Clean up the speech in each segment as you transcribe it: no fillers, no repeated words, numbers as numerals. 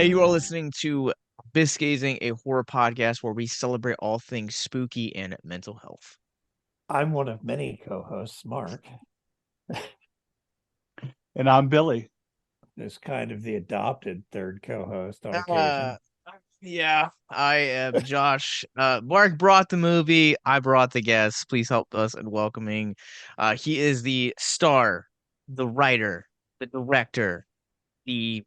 Hey, you are listening to Bisgazing, a horror podcast where we celebrate all things spooky and mental health. I'm one of many co-hosts, Mark. And I'm Billy. Is kind of the adopted third co-host on Uh, occasion. yeah, I am Josh. Mark brought the movie. I brought the guests. Please help us in welcoming. He is the star, the writer, the director, the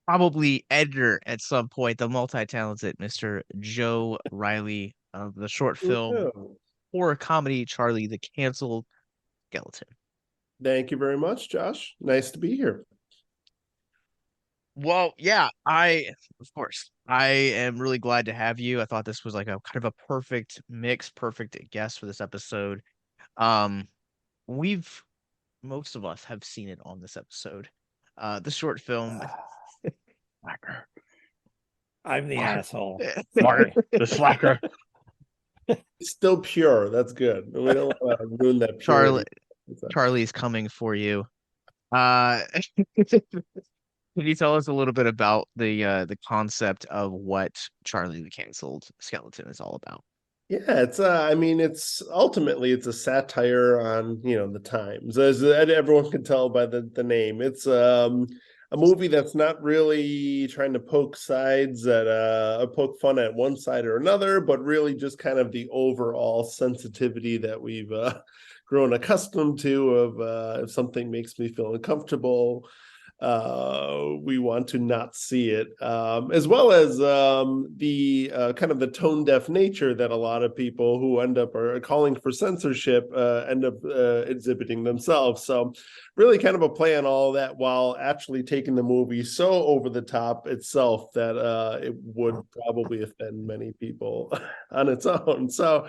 probably editor at some point, the multi-talented Mr. Joe Riley of the short film Woohoo. horror comedy Charlie the Canceled Skeleton. Thank you very much, Josh. Nice to be here. Well, yeah, of course, I am really glad to have you. I thought this was like a kind of a perfect mix, perfect guest for this episode. Um, we've most of us have seen it on this episode. The short film. Slacker. I'm the Mark. asshole. Mark, Sorry. the slacker. It's still pure. That's good. We don't want to ruin that Charlie, purity. Charlie's coming for you. Uh, can you tell us a little bit about the concept of what Charlie the Canceled Skeleton is all about? Yeah, it's I mean it's ultimately it's a satire on, the times. As everyone can tell by the name. It's a movie that's not really trying to poke sides at poke fun at one side or another, but really just kind of the overall sensitivity that we've grown accustomed to of if something makes me feel uncomfortable, we want to not see it, as well as the kind of the tone deaf nature that a lot of people who end up are calling for censorship end up exhibiting themselves. So really kind of a play on all that while actually taking the movie so over the top itself that it would probably offend many people on its own. So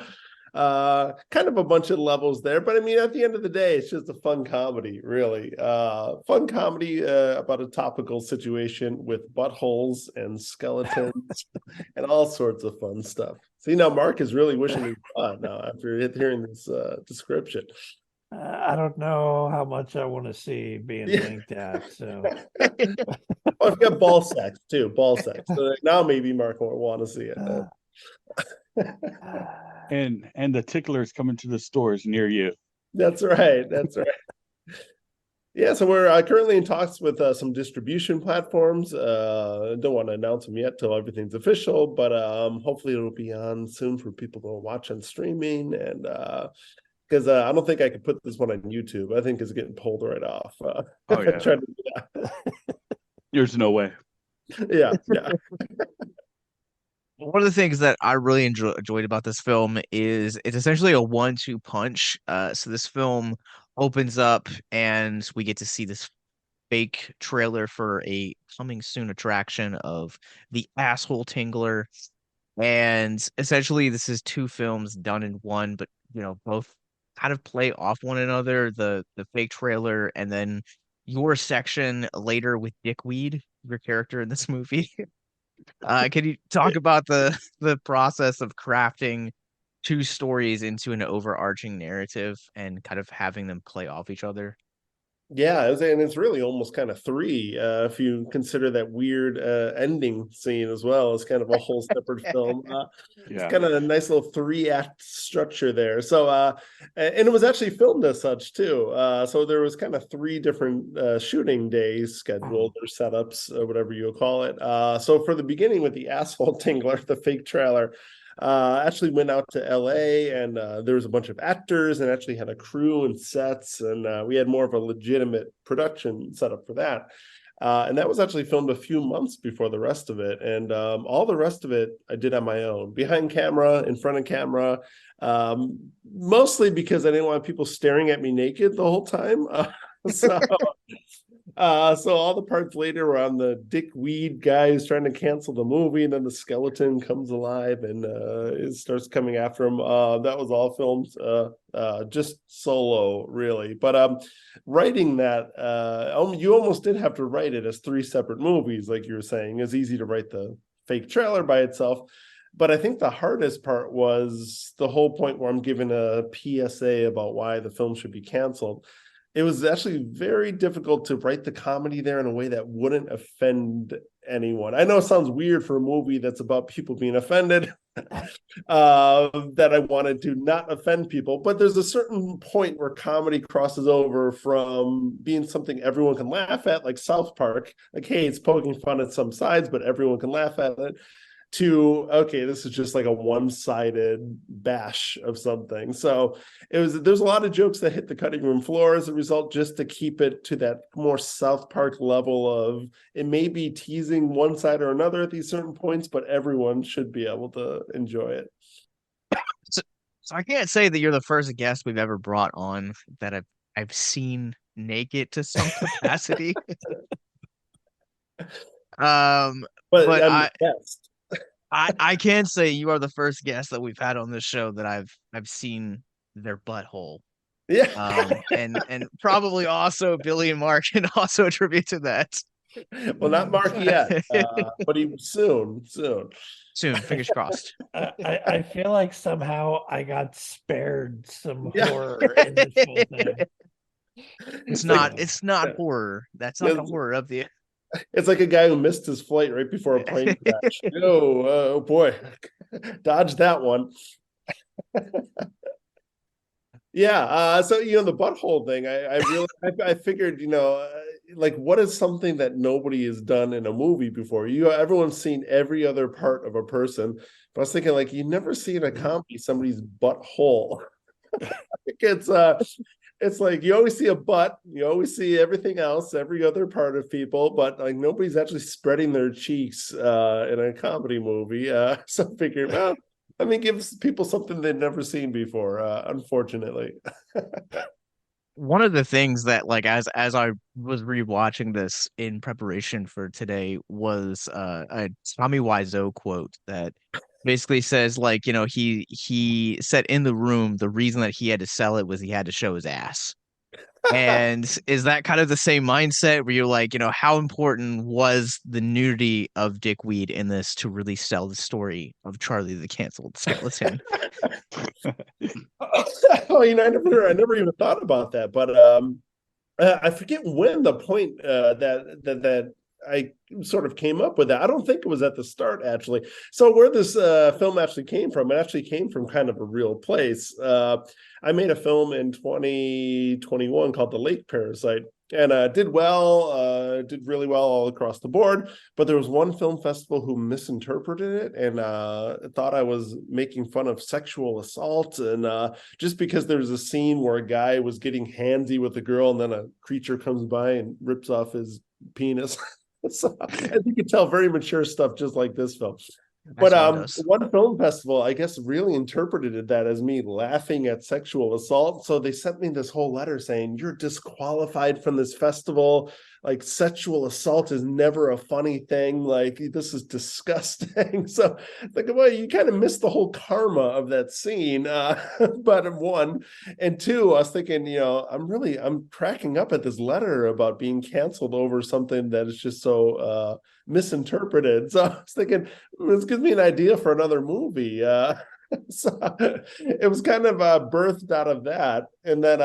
kind of a bunch of levels there, but I mean at the end of the day it's just a fun comedy, really. Fun comedy about a topical situation with buttholes and skeletons and all sorts of fun stuff. See, now Mark is really wishing he saw it now after hearing this description. I don't know how much I want to see being Yeah. linked at. So Oh, I've got ball sacks too, ball sacks. So now maybe Mark will want to see it. And the ticklers coming to the stores near you. That's right. That's right. Yeah, so we're currently in talks with some distribution platforms. Don't want to announce them yet till everything's official, but hopefully it'll be on soon for people to watch on streaming. And because I don't think I could put this one on YouTube. I think it's getting pulled right off. Oh, yeah. Trying to do that. There's no way. Yeah, yeah. One of the things that I really enjoyed about this film is it's essentially a one-two punch. So this film opens up and we get to see this fake trailer for a coming soon attraction of the Asshole Tingler. And essentially this is two films done in one, but both kind of play off one another, the fake trailer and then your section later with Dickweed, your character in this movie. Can you talk about the process of crafting two stories into an overarching narrative and kind of having them play off each other? Yeah, and it's really almost kind of three, if you consider that weird ending scene as well as kind of a whole separate film. It's Yeah. kind of a nice little 3-act structure there. So, and it was actually filmed as such too. So there was kind of 3 different shooting days scheduled or setups, or whatever you'll call it. So for the beginning with the Asshole Tingler, the fake trailer, actually went out to LA and there was a bunch of actors and actually had a crew and sets, and we had more of a legitimate production setup for that. And that was actually filmed a few months before the rest of it. And all the rest of it I did on my own, behind camera, in front of camera, mostly because I didn't want people staring at me naked the whole time. So so all the parts later were on the Dickweed guys trying to cancel the movie, and then the skeleton comes alive and it starts coming after him. That was all filmed just solo, really. But writing that, you almost did have to write it as 3 separate movies, like you were saying. It's easy to write the fake trailer by itself. But I think the hardest part was the whole point where I'm giving a PSA about why the film should be canceled. it was actually very difficult to write the comedy there in a way that wouldn't offend anyone. I know it sounds weird for a movie that's about people being offended, that I wanted to not offend people, but there's a certain point where comedy crosses over from being something everyone can laugh at, like South Park, like, hey, it's poking fun at some sides, but everyone can laugh at it, to okay, this is just like a one-sided bash of something. So there's a lot of jokes that hit the cutting room floor as a result, just to keep it to that more South Park level of it may be teasing one side or another at these certain points, but everyone should be able to enjoy it. So, so I can't say that you're the first guest we've ever brought on that I've seen naked to some capacity. Um, But but I'm the best. I can say you are the first guest that we've had on this show that I've seen their butthole. Yeah. And probably also Billy and Mark can also attribute to that. Well, not Mark yet, but he soon. Soon, fingers crossed. I feel like somehow I got spared some Yeah. horror in this whole thing. It's not horror. That's not the horror of the It's like a guy who missed his flight right before a plane crash. Oh boy, dodge that one. Yeah, so the butthole thing, I really I figured, like, what is something that nobody has done in a movie before? Everyone's seen every other part of a person, but I was thinking, like, you never see in a comedy somebody's butthole. It's like you always see a butt, you always see everything else, every other part of people, but like nobody's actually spreading their cheeks in a comedy movie. So I figured, well, let me give people something they've never seen before, unfortunately. one of the things that like as I was rewatching this in preparation for today was a Tommy Wiseau quote that basically says like, he said in the room the reason that he had to sell it was he had to show his ass. And is that kind of the same mindset where you're like, how important was the nudity of Dickweed in this to really sell the story of Charlie the Canceled Skeleton? Oh, I never even thought about that, but I forget when the point that I sort of came up with that. I don't think it was at the start, actually. So where this film actually came from, it actually came from kind of a real place. I made a film in 2021 called The Lake Parasite, and did really well all across the board. But there was one film festival who misinterpreted it and thought I was making fun of sexual assault. And just because there was a scene where a guy was getting handsy with a girl, and then a creature comes by and rips off his penis. So, as you can tell, very mature stuff, just like this film. But one film festival, I guess, really interpreted that as me laughing at sexual assault. So they sent me this whole letter saying, you're disqualified from this festival. Like, sexual assault is never a funny thing. Like, this is disgusting. So like, well, you kind of missed the whole karma of that scene. But one, and two, I was thinking, I'm cracking up at this letter about being canceled over something that is just so misinterpreted. So I was thinking, this gives me an idea for another movie. So it was kind of birthed out of that. And then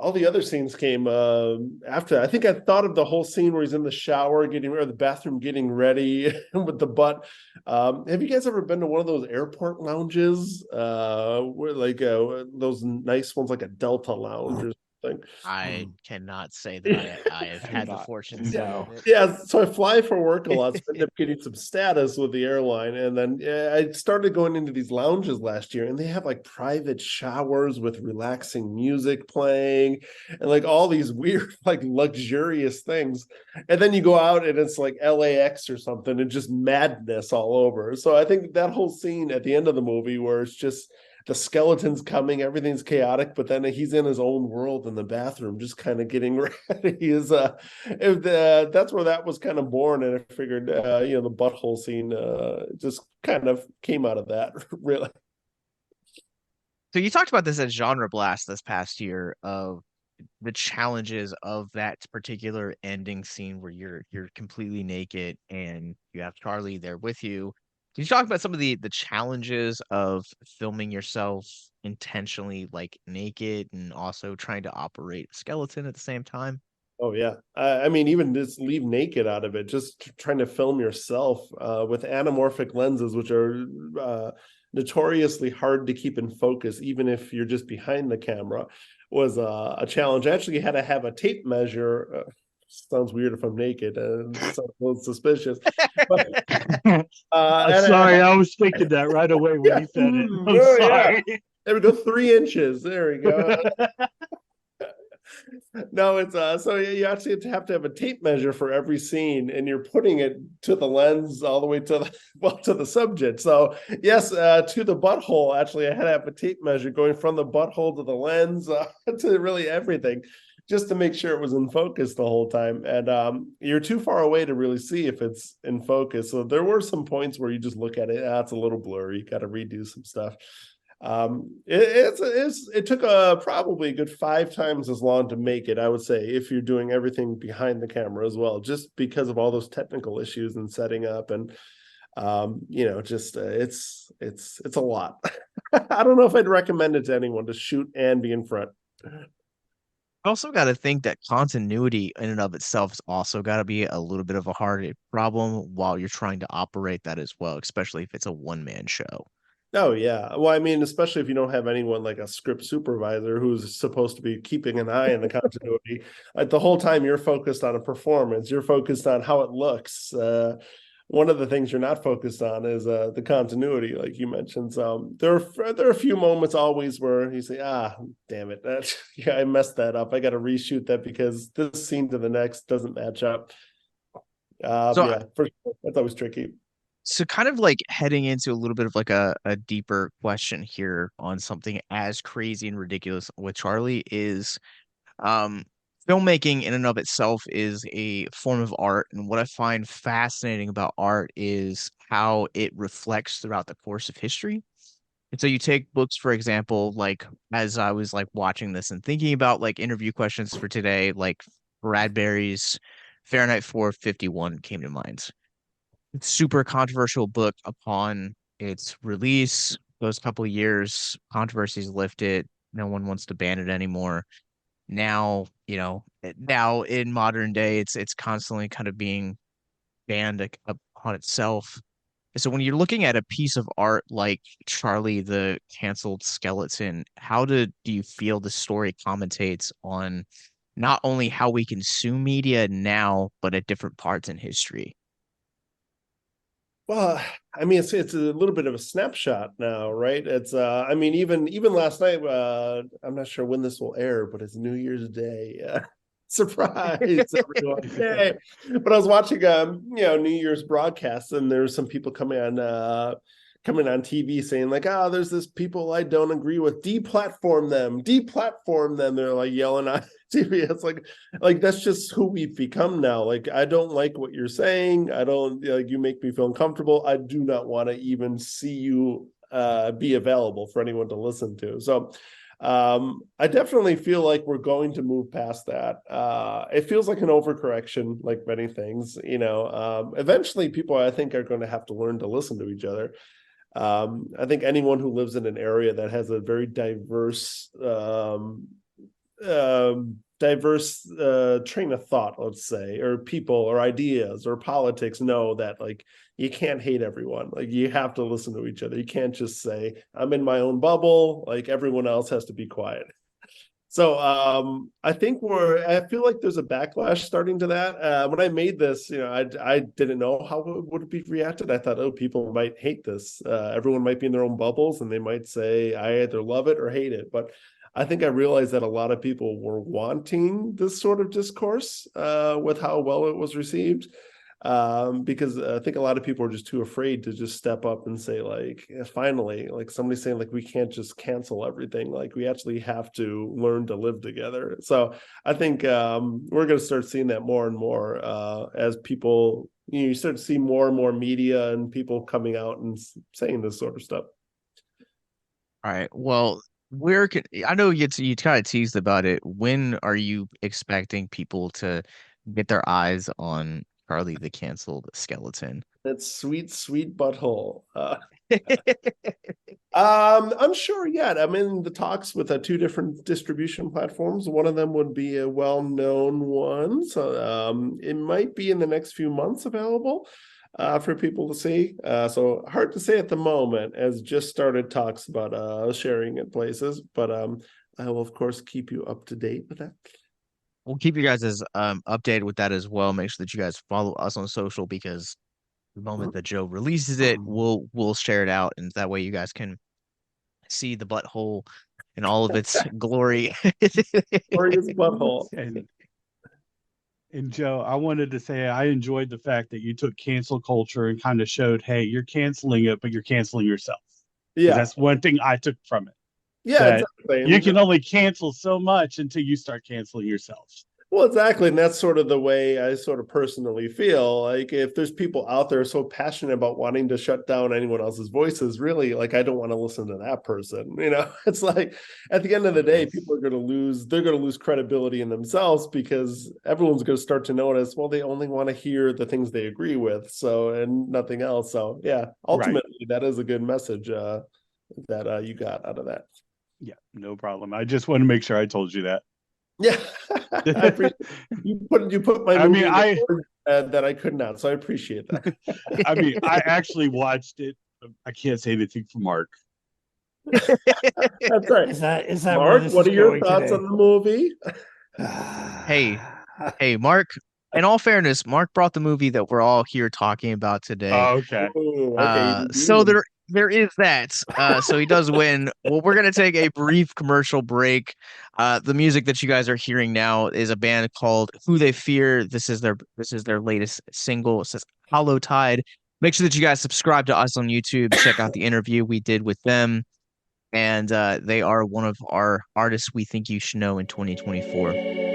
all the other scenes came after that. I think I thought of the whole scene where he's in the shower or the bathroom getting ready with the butt. Have you guys ever been to one of those airport lounges? Where like those nice ones, like a Delta lounge or something? I cannot say that I have had the fortune to No. do it. Yeah, so I fly for work a lot, so I ended up getting some status with the airline. And then I started going into these lounges last year, and they have like private showers with relaxing music playing and like all these weird, like luxurious things. And then you go out and it's like LAX or something and just madness all over. So I think that whole scene at the end of the movie where it's just the skeleton's coming, everything's chaotic, but then he's in his own world in the bathroom, just kind of getting ready. That's where that was kind of born, and I figured, the butthole scene just kind of came out of that, really. So you talked about this as genre blast this past year of the challenges of that particular ending scene where you're completely naked and you have Charlie there with you. Can you talk about some of the challenges of filming yourself intentionally like naked and also trying to operate a skeleton at the same time? Oh yeah. I mean, even just leave naked out of it. Just trying to film yourself with anamorphic lenses, which are notoriously hard to keep in focus, even if you're just behind the camera, was a challenge. I actually had to have a tape measure. Sounds weird if I'm naked. Sounds a little suspicious, but and Sorry, I was thinking that right away when yeah, you said it. I'm oh yeah. sorry. There we go, 3 inches. There we go. No, it's so you actually have to have a tape measure for every scene, and you're putting it to the lens all the way to the well to the subject. So yes, to the butthole. Actually, I had to have a tape measure going from the butthole to the lens to really everything, just to make sure it was in focus the whole time. And you're too far away to really see if it's in focus. So there were some points where you just look at it, it's a little blurry. You got to redo some stuff. It took probably a good 5 times as long to make it, I would say, if you're doing everything behind the camera as well, just because of all those technical issues and setting up. And just it's a lot. I don't know if I'd recommend it to anyone to shoot and be in front. I also got to think that continuity in and of itself has also got to be a little bit of a hard problem while you're trying to operate that as well, especially if it's a one-man show. Oh yeah. Well, I mean, especially if you don't have anyone like a script supervisor who's supposed to be keeping an eye on the continuity. Like the whole time you're focused on a performance, you're focused on how it looks. One of the things you're not focused on is the continuity, like you mentioned. So there are a few moments always where you say, damn it, yeah, I messed that up. I got to reshoot that because this scene to the next doesn't match up. So Yeah, for sure. That's always tricky. So kind of like heading into a little bit of like a deeper question here on something as crazy and ridiculous with Charlie is um filmmaking in and of itself is a form of art, and what I find fascinating about art is how it reflects throughout the course of history. And so you take books, for example, like as I was like watching this and thinking about like interview questions for today, like Bradbury's Fahrenheit 451 came to mind. Super controversial book upon its release. Those couple of years, controversies lifted. No one wants to ban it anymore. Now, now in modern day, it's constantly kind of being banned upon itself. So when you're looking at a piece of art like Charlie the Canceled Skeleton, how do you feel the story commentates on not only how we consume media now, but at different parts in history? Well, I mean, it's a little bit of a snapshot now, right? It's I mean, even last night, I'm not sure when this will air, but it's New Year's Day. Surprise, everyone! Yay! But I was watching, New Year's broadcasts, and there's some people coming on TV saying like, there's this people I don't agree with, deplatform them, deplatform them. They're like yelling on TV. It's like that's just who we've become now. Like, I don't like what you're saying. I don't like, you make me feel uncomfortable. I do not want to even see you be available for anyone to listen to. So I definitely feel like we're going to move past that. It feels like an overcorrection, like many things. Eventually people, I think, are going to have to learn to listen to each other. I think anyone who lives in an area that has a very diverse train of thought, let's say, or people or ideas or politics, know that like you can't hate everyone. Like, you have to listen to each other. You can't just say, I'm in my own bubble, like everyone else has to be quiet. So I feel like there's a backlash starting to that. When I made this, I didn't know how it would be reacted. I thought, oh, people might hate this. Everyone might be in their own bubbles and they might say, I either love it or hate it. But I think I realized that a lot of people were wanting this sort of discourse with how well it was received. Because I think a lot of people are just too afraid to just step up and say, like, finally, like somebody saying like, we can't just cancel everything. Like, we actually have to learn to live together. So I think we're going to start seeing that more and more as people, you start to see more and more media and people coming out and saying this sort of stuff. All right. Well, where can I know you kind of teased about it. When are you expecting people to get their eyes on Charlie the canceled skeleton. That sweet, sweet butthole. I'm sure yet. I'm in the talks with two different distribution platforms. One of them would be a well-known one, so it might be in the next few months available for people to see. So hard to say at the moment, as just started talks about sharing at places. But I will of course keep you up to date with that. We'll keep you guys as updated with that as well. Make sure that you guys follow us on social because the moment that Joe releases it, we'll share it out, and that way you guys can see the butthole in all of its glory. Glorious butthole. And Joe, I wanted to say I enjoyed the fact that you took cancel culture and kind of showed, hey, you're canceling it, but you're canceling yourself. Yeah, that's one thing I took from it. Yeah, exactly. You can only cancel so much until you start canceling yourself. Well, exactly. And that's sort of the way I sort of personally feel. Like if there's people out there so passionate about wanting to shut down anyone else's voices, really, like I don't want to listen to that person. It's like at the end of the day, people are going to lose, they're going to lose credibility in themselves because everyone's going to start to notice, well, they only want to hear the things they agree with. So, and nothing else. So yeah, ultimately that is a good message that you got out of that. Yeah, no problem. I just want to make sure I told you that. Yeah, I appreciate you put my movie that I could not, so I appreciate that. I mean, I actually watched it. I can't say anything for Mark. That's right. Is that Mark? What are your thoughts on the movie? Hey, Mark. In all fairness, Mark brought the movie that we're all here talking about today. Oh, okay. So there is that. So he does win. Well, we're gonna take a brief commercial break. The music that you guys are hearing now is a band called Who They Fear. This is their latest single. It says Hollow Tide. Make sure that you guys subscribe to us on YouTube. Check out the interview we did with them. And they are one of our artists we think you should know in 2024.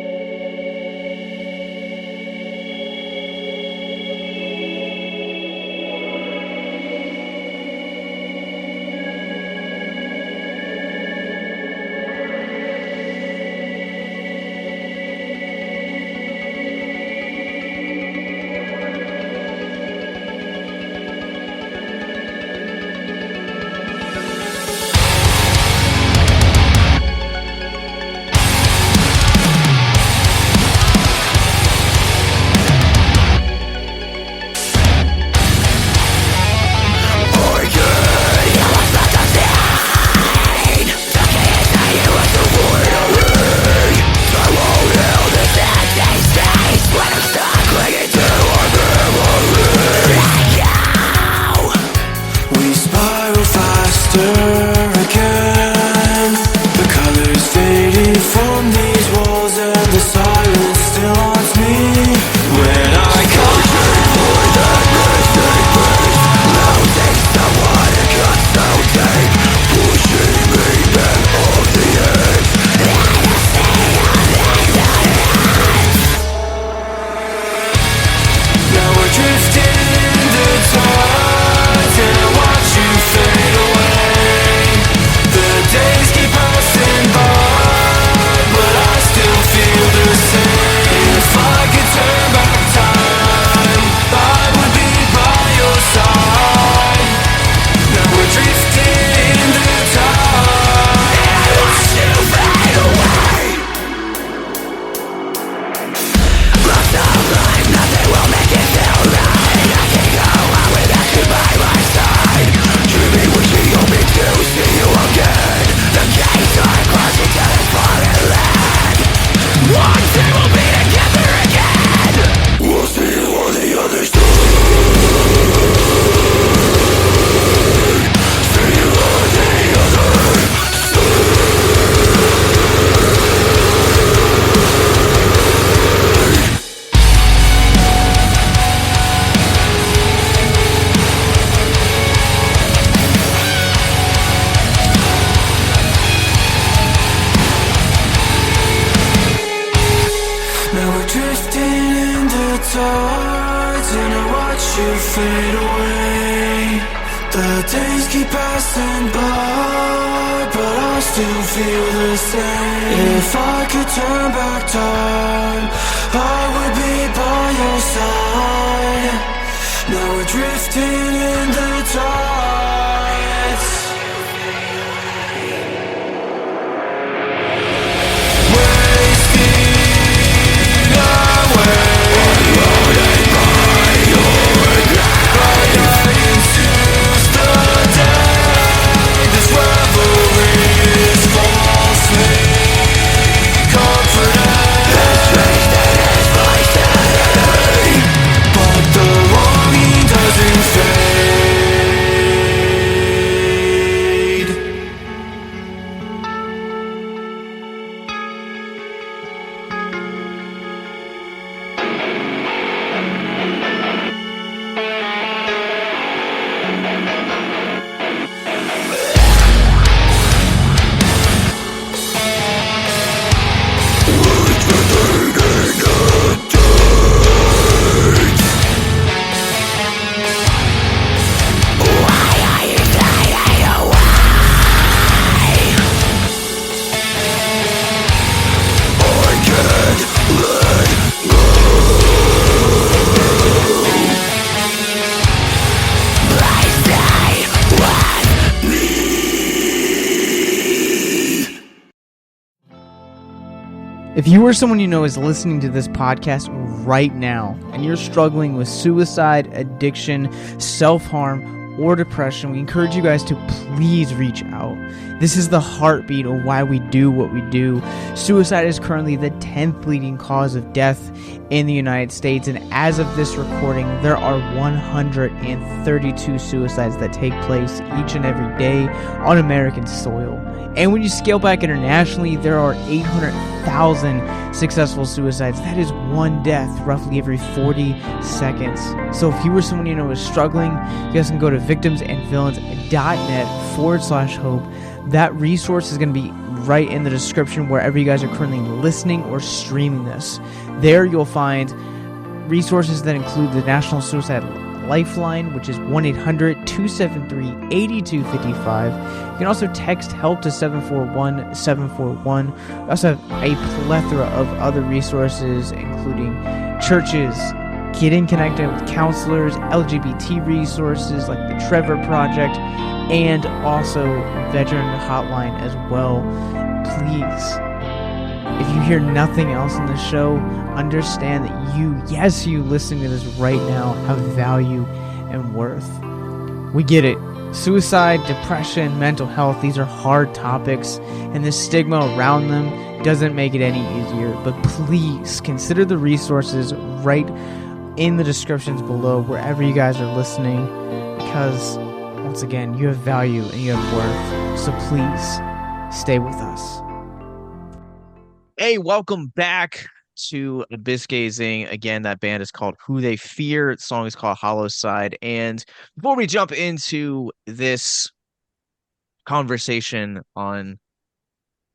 If I could turn back time, I would be by your side. in the tides. Wasting away. It's just the day. This revelry is falsely confident. But the longing doesn't fade. If you or someone you know is listening to this podcast right now and you're struggling with suicide, addiction, self-harm, or depression, we encourage you guys to please reach out. This is the heartbeat of why we do what we do. Suicide is currently the 10th leading cause of death in the United States, and as of this recording, there are 132 suicides that take place each and every day on American soil. And when you scale back internationally, there are 800,000 successful suicides. That is one death roughly every 40 seconds. So if you or someone you know is struggling, you guys can go to victimsandvillains.net/hope. That resource is going to be right in the description wherever you guys are currently listening or streaming this. There you'll find resources that include the National Suicide Lifeline, which is 1-800-273-8255. You can also text HELP to 741-741. We also have a plethora of other resources, including churches, getting connected with counselors, LGBT resources like the Trevor Project, and also veteran hotline as well. Please, if you hear nothing else in the show, understand that you listening to this right now, have value and worth. We get it. Suicide, depression, mental health, these are hard topics, and the stigma around them doesn't make it any easier. But please consider the resources right in the descriptions below wherever you guys are listening, because once again, you have value and you have worth. So please stay with us. Hey, welcome back to Abyss Gazing. Again, that band is called Who They Fear. The song is called Hollow Side. And before we jump into this conversation on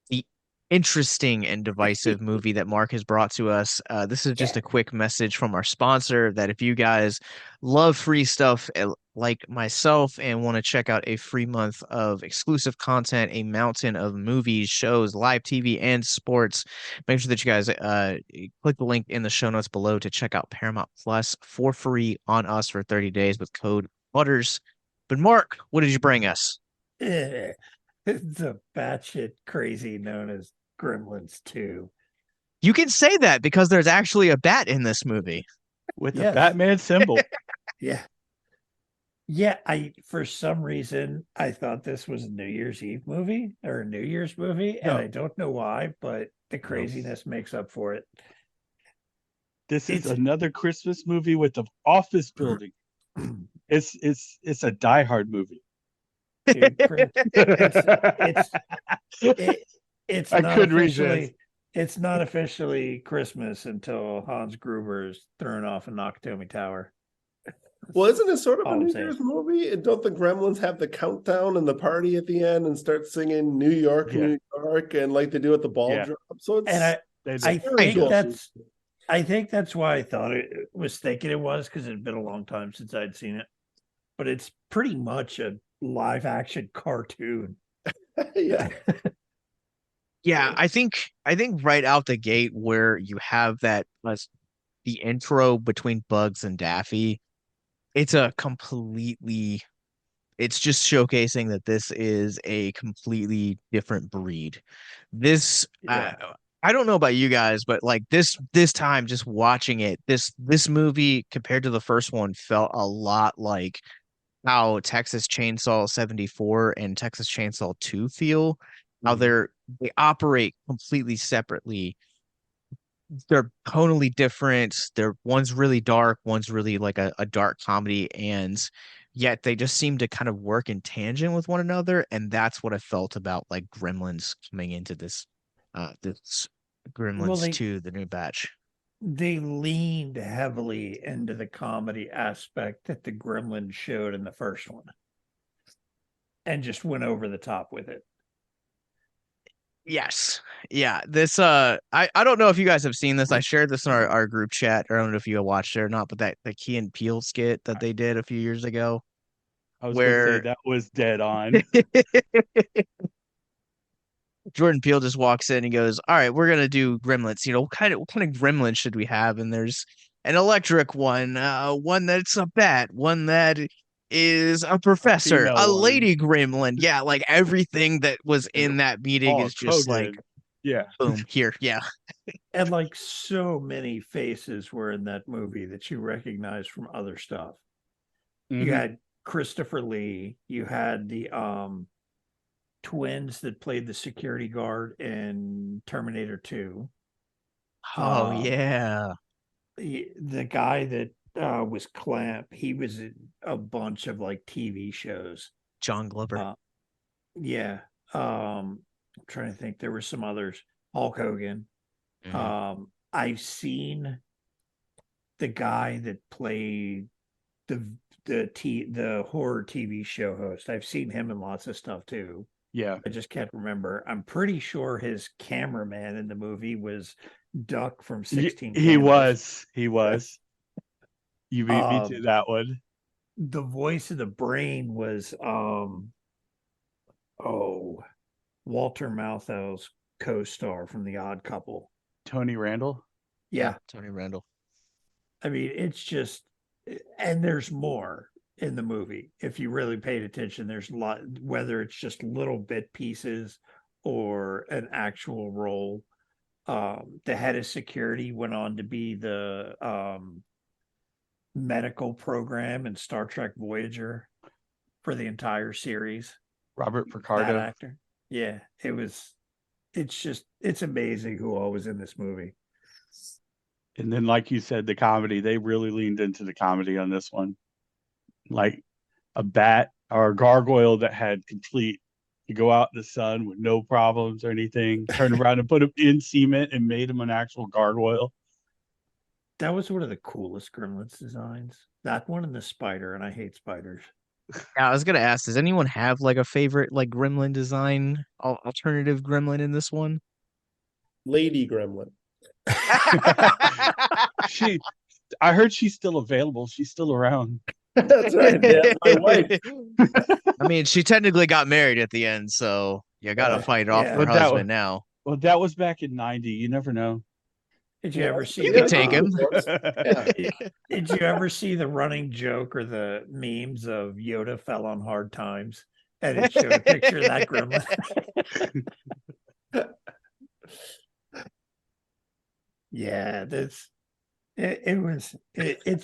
the interesting and divisive movie that Mark has brought to us, this is just a quick message from our sponsor that if you guys love free stuff like myself and want to check out a free month of exclusive content, a mountain of movies, shows, live TV, and sports, make sure that you guys click the link in the show notes below to check out Paramount Plus for free on us for 30 days with code BUTTERS. But Mark, what did you bring us? It's a batshit crazy known as Gremlins 2. You can say that because there's actually a bat in this movie. with the Yes. Batman symbol. Yeah. Yeah, for some reason I thought this was a New Year's Eve movie or a New Year's movie, and No. I don't know why, but the craziness makes up for it. This is It's- another Christmas movie with the office building. It's a Die Hard movie. Dude, it's I not couldn't officially resist. it's not officially Christmas until Hans Gruber is thrown off a Nakatomi Tower. Well, isn't it sort of all a I'm New saying. Year's movie? And don't the Gremlins have the countdown and the party at the end and start singing New York, Yeah. New York, and like they do at the ball Yeah. drop? So it's And I very think cool. I think that's why I thought it was thinking it was, because it had been a long time since I'd seen it. But it's pretty much a live action cartoon. yeah. Yeah, I think right out the gate where you have that the intro between Bugs and Daffy, it's a completely it's just showcasing that this is a completely different breed. This Yeah. I don't know about you guys, but like this time just watching it, this movie compared to the first one felt a lot like how Texas Chainsaw 74 and Texas Chainsaw 2 feel. How Mhm. they operate completely separately. They're tonally different. They're one's really dark, one's really like a dark comedy, and yet they just seem to kind of work in tangent with one another. And that's what I felt about like Gremlins coming into this Well, Gremlins 2, the new batch. they leaned heavily into the comedy aspect that the Gremlins showed in the first one, and just went over the top with it. Yes. Yeah. This I don't know if you guys have seen this. I shared this in our group chat. I don't know if you watched it or not, but that the Key and Peele skit that they did a few years ago I was gonna say where that was dead on. Jordan Peele just walks in and goes, "All right, we're gonna do Gremlins. You know, what kind of Gremlin should we have?" And there's an electric one, one that's a bat, one that is a A professor, female a one. lady Gremlin. Yeah, like everything that was in that meeting is Hulk just like, Hogan. Yeah. boom, here, yeah. And like so many faces were in that movie that you recognize from other stuff. You Mhm. had Christopher Lee, you had the twins that played the security guard in Terminator 2. Oh Um yeah, the guy that was Clamp, he was in a bunch of like TV shows. John Glover. Uh yeah. I'm trying to think. There were some others. Hulk Hogan. Mhm. I've seen the guy that played the the horror TV show host. I've seen him in lots of stuff too. Yeah. I just can't remember. I'm pretty sure his cameraman in the movie was Duck from 16 He Candles. was. He was. You beat me to Um, that one. the voice of the brain was oh, Walter Matthau's co-star from The Odd Couple. Tony Randall. Yeah, Yeah, Tony Randall. I mean, it's just, and there's more in the movie. If you really paid attention, there's a lot, whether it's just little bit pieces or an actual role. The head of security went on to be the medical program in Star Trek Voyager for the entire series. Robert That Picardo. actor. Yeah, it's amazing who all was in this movie. And then, like you said, the comedy, they really leaned into the comedy on this one. Like a bat or a gargoyle that had complete, you go out in the sun with no problems or anything, turned around and put him in cement and made him an actual gargoyle. That was one of the coolest Gremlins designs. That one and the spider, and I hate spiders. Yeah, I was gonna ask, does anyone have like a favorite like Gremlin design, alternative Gremlin in this one? Lady Gremlin. She, I heard she's still available. She's still around. That's right. Yeah, my wife. I mean, she technically got married at the end, so you gotta fight off Yeah. her But that was, husband now. well, that was back in '90. You never know. Did you Yeah, ever see You could the take him. Yeah. Did you ever see the running joke or the memes of Yoda fell on hard times? And it showed a picture of that gremlin. Yeah, it's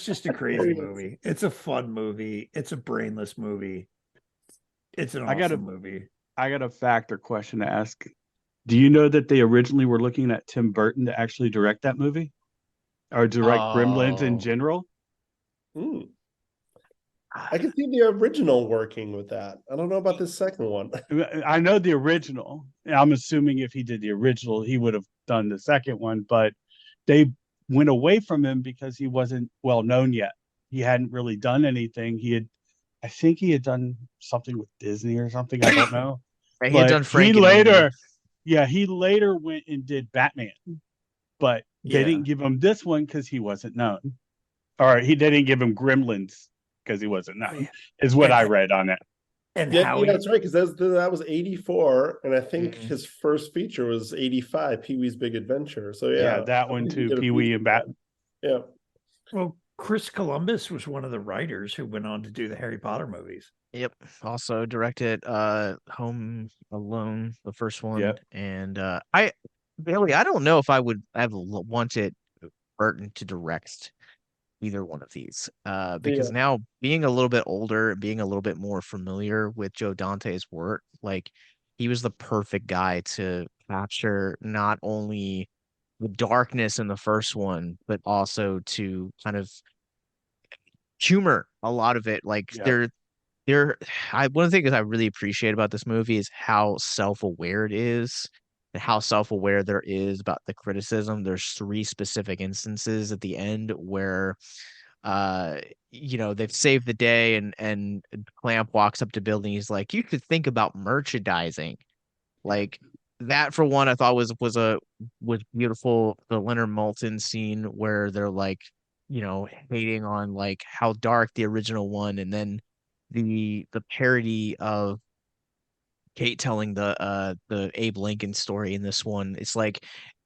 just a crazy movie. It's a fun movie. It's a brainless movie. It's an I got awesome movie. I got a fact or question to ask. Do you know that they originally were looking at Tim Burton to actually direct that movie or direct Gremlins in Oh, general? Mm. I can see the original working with that. I don't know about the second one. I know the original. I'm assuming if he did the original, he would have done the second one, but they went away from him because he wasn't well known yet. He hadn't really done anything. I think he had done something with Disney or something. I don't know. he had But done he Frankenweenie. later, yeah, he later went and did Batman, but they Yeah. didn't give him this one because he wasn't known. Or they didn't give him Gremlins because he wasn't known, is what I read on it. And Yeah, how yeah, that's right. Because that was 84, and I think Mhm. his first feature was 85, Pee Wee's Big Adventure. So yeah, Yeah, that I one think he too, did a Pee Wee feature. and Bat. Yeah, well, Chris Columbus was one of the writers who went on to do the Harry Potter movies. Yep. Also directed Home Alone, the first one. Yep. And I Bailey, I don't know if I would have wanted Burton to direct either one of these. Yeah. Because now being a little bit older and being a little bit more familiar with Joe Dante's work, like he was the perfect guy to capture not only the darkness in the first one, but also to kind of humor a lot of it. Like Yep. there I one of the things I really appreciate about this movie is how self-aware it is and how self-aware there is about the criticism. There's three specific instances at the end where uh they've saved the day and Clamp walks up to Bill and he's like, you could think about merchandising. Yep. Like that for one I thought was beautiful. The Leonard Maltin scene where they're like, hating on like how dark the original one, and then the parody of Kate telling the Abe Lincoln story in this one. It's like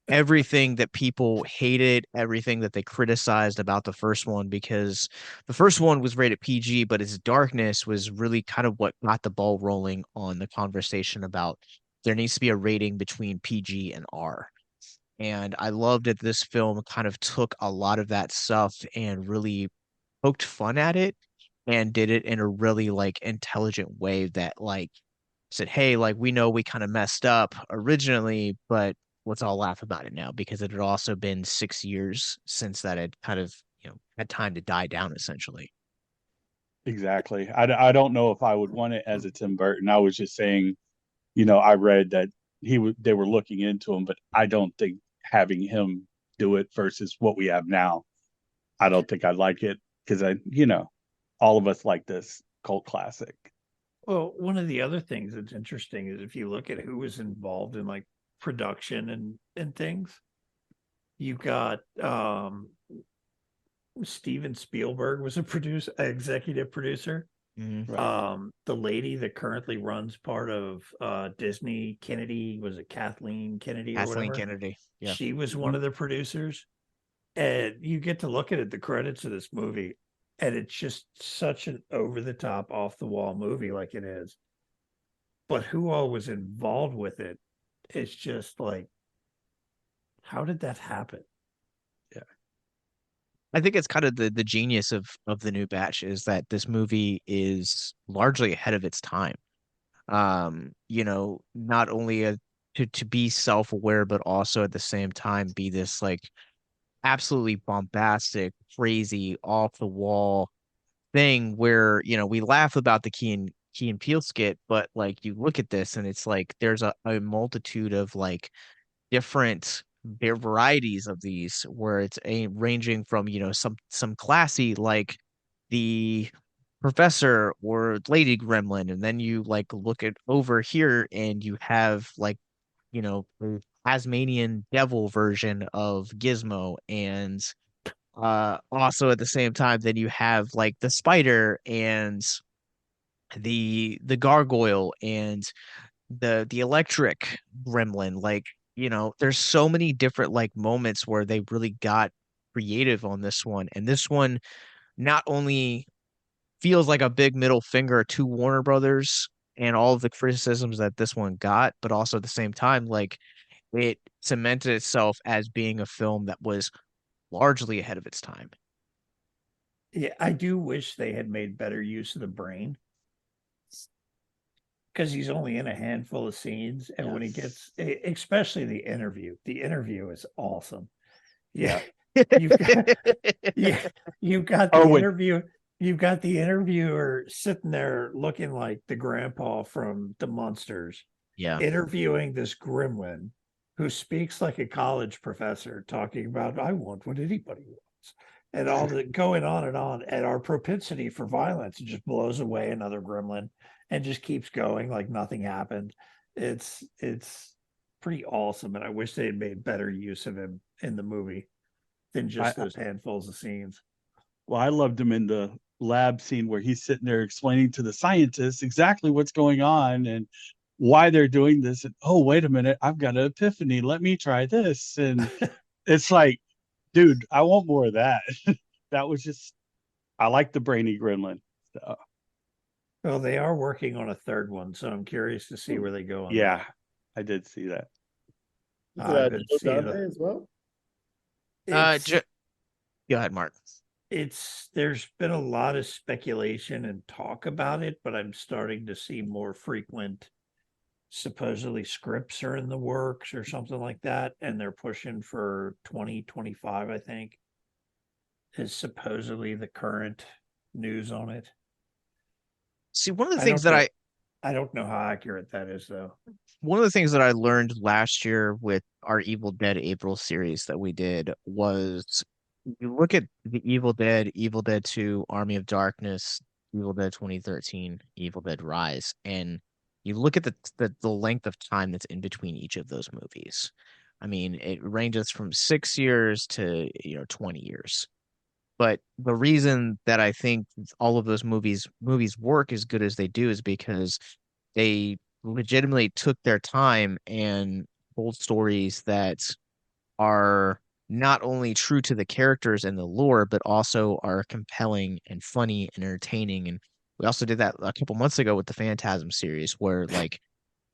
everything that people hated, everything that they criticized about the first one, because the first one was rated PG, but its darkness was really kind of what got the ball rolling on the conversation about there needs to be a rating between PG and R. And I loved that this film kind of took a lot of that stuff and really poked fun at it and did it in a really like intelligent way that like said, hey, like we know we kind of messed up originally, but let's all laugh about it now because it had also been 6 years since that had kind of, had time to die down essentially. Exactly. I don't know if I would want it as a Tim Burton. I was just saying, I read that they were looking into him, but I don't think having him do it versus what we have now, I don't think I'd like it because all of us like this cult classic. Well, one of the other things that's interesting is if you look at who was involved in like production and things, you got Steven Spielberg was a executive producer. Mhm. The lady that currently runs part of Disney, Kennedy, was it Kathleen Kennedy or Kathleen whatever? Kennedy. Yeah. She was one of the producers. And you get to look at the credits of this movie, and it's just such an over the top, off the wall movie, like it is. But who all was involved with it? It's just like, how did that happen? Yeah. I think it's kind of the genius of the new batch is that this movie is largely ahead of its time. Not only to be self-aware, but also at the same time be this like absolutely bombastic, crazy, off the wall thing where, we laugh about the Key and Peele skit, but like you look at this and it's like there's a multitude of like different varieties of these where it's ranging from, some classy like the professor or Lady Gremlin, and then you like look at over here and you have like, the Tasmanian devil version of Gizmo, and also at the same time then you have like the spider and the gargoyle and the electric gremlin. Like, there's so many different like moments where they really got creative on this one, and this one not only feels like a big middle finger to Warner Brothers and all of the criticisms that this one got, but also at the same time, like it cemented itself as being a film that was largely ahead of its time. Yeah, I do wish they had made better use of the brain because he's only in a handful of scenes, and Yeah. when he gets, especially the interview is awesome. Yeah, you've got yeah, you've got the Oh, wait. interview. You've got the interviewer sitting there looking like the grandpa from the Munsters, Yeah. interviewing this gremlin who speaks like a college professor, talking about I want what anybody wants, and all the going on, and our propensity for violence just blows away another gremlin and just keeps going like nothing happened. It's pretty awesome, and I wish they had made better use of him in the movie than just those handfuls of scenes. Well, I loved him in the lab scene where he's sitting there explaining to the scientists exactly what's going on and why they're doing this. And oh, wait a minute, I've got an epiphany. Let me try this. And it's like, dude, I want more of that. that was just I like the brainy gremlin. So, Well, they are working on a third one, so I'm curious to see where they go on yeah, that. I did see that. Is it I've been Joe seeing Dante as well? it's Go ahead, Mark. there's been a lot of speculation and talk about it, but I'm starting to see more frequent supposedly scripts are in the works or something like that, and they're pushing for 2025, I think, is supposedly the current news on it. See, one of the I things don't that know. I don't know how accurate that is though. I learned last year with our Evil Dead April series that we did was you look at the Evil Dead, Evil Dead 2, Army of Darkness, Evil Dead 2013, Evil Dead Rise, and you look at the length of time that's in between each of those movies. I mean, it ranges from 6 years to 20 years. But the reason that I think all of those movies work as good as they do is because they legitimately took their time and told stories that are not only true to the characters and the lore, but also are compelling and funny and entertaining. And we also did that a couple months ago with the Phantasm series, where like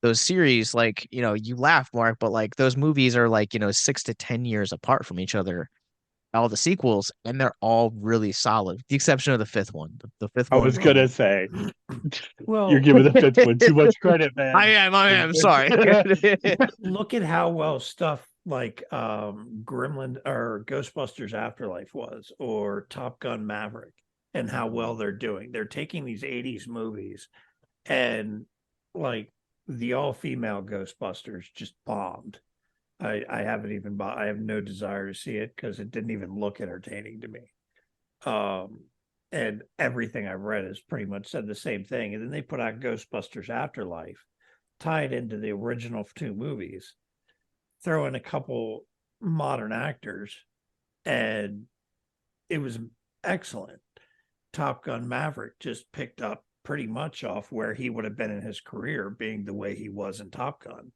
those series, like, you laugh, Mark, but like those movies are like, 6 to 10 years apart from each other, all the sequels, and they're all really solid, with the exception of the fifth one. The fifth I was gonna one. say you're Well, giving the fifth one too much credit, man. I am sorry. look at how well stuff like Gremlin or Ghostbusters Afterlife was, or Top Gun Maverick, and how well they're doing. They're taking these 80s movies and like the all-female Ghostbusters just bombed. I haven't even bought, I have no desire to see it because it didn't even look entertaining to me. And everything I've read has pretty much said the same thing. And then they put out Ghostbusters Afterlife, tied into the original two movies, throw in a couple modern actors, and it was excellent. Top Gun Maverick just picked up pretty much off where he would have been in his career, being the way he was in Top Gun,